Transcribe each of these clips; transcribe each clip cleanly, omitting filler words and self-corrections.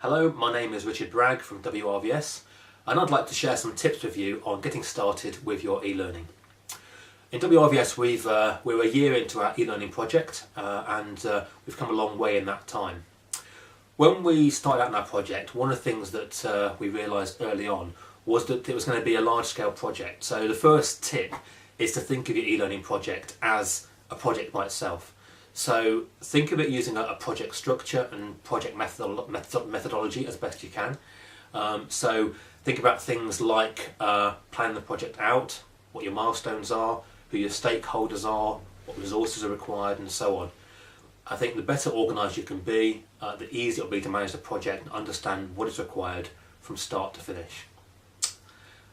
Hello, my name is Richard Bragg from WRVS, and I'd like to share some tips with you on getting started with your e-learning. In WRVS we're a year into our e-learning project and we've come a long way in that time. When we started out in our project, one of the things that we realised early on was that it was going to be a large-scale project. So the first tip is to think of your e-learning project as a project by itself. So think of it using a project structure and project methodology as best you can. So think about things like planning the project out, what your milestones are, who your stakeholders are, what resources are required, and so on. I think the better organised you can be, the easier it will be to manage the project and understand what is required from start to finish.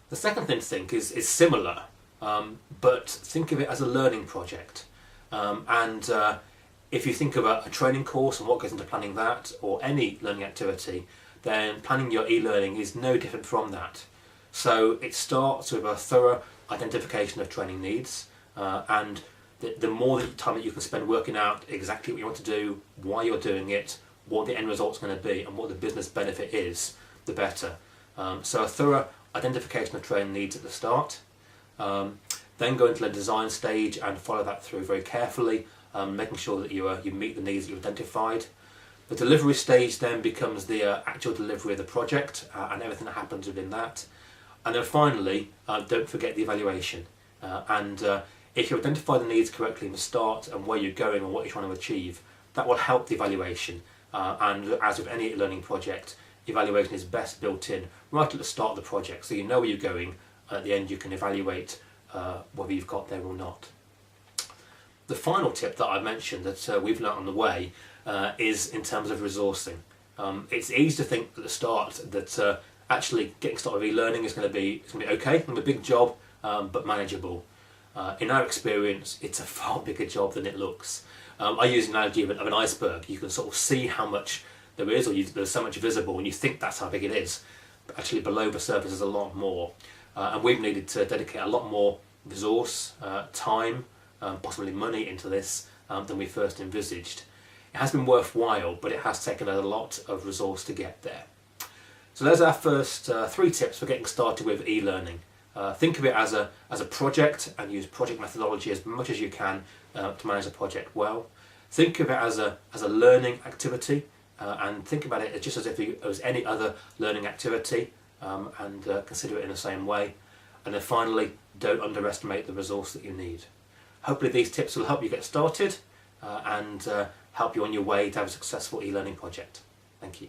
The second thing to think is similar, but think of it as a learning project. If you think of a training course and what goes into planning that, or any learning activity, then planning your e-learning is no different from that. So it starts with a thorough identification of training needs, and the more time that you can spend working out exactly what you want to do, why you're doing it, what the end result's going to be, and what the business benefit is, the better. So a thorough identification of training needs at the start, then go into the design stage and follow that through very carefully, making sure that you meet the needs that you've identified. The delivery stage then becomes the actual delivery of the project and everything that happens within that. And then finally, don't forget the evaluation. If you identify the needs correctly from the start and where you're going and what you're trying to achieve, that will help the evaluation. And as with any learning project, evaluation is best built in right at the start of the project, so you know where you're going, and at the end you can evaluate whether you've got there or not. The final tip that I mentioned that we've learnt on the way is in terms of resourcing. It's easy to think at the start that actually getting started with e-learning is going to be okay, it's going to be a big job, but manageable. In our experience, it's a far bigger job than it looks. I use the analogy of an iceberg. You can sort of see how much there is, or there's so much visible, and you think that's how big it is. But actually below the surface is a lot more. And we've needed to dedicate a lot more resource, time, possibly money into this than we first envisaged. It has been worthwhile, but it has taken a lot of resource to get there. So those are our first 3 tips for getting started with e-learning. Think of it as a project and use project methodology as much as you can to manage the project well. Think of it as a learning activity and think about it just as if it was any other learning activity and consider it in the same way. And then finally, don't underestimate the resource that you need. Hopefully these tips will help you get started and help you on your way to have a successful e-learning project. Thank you.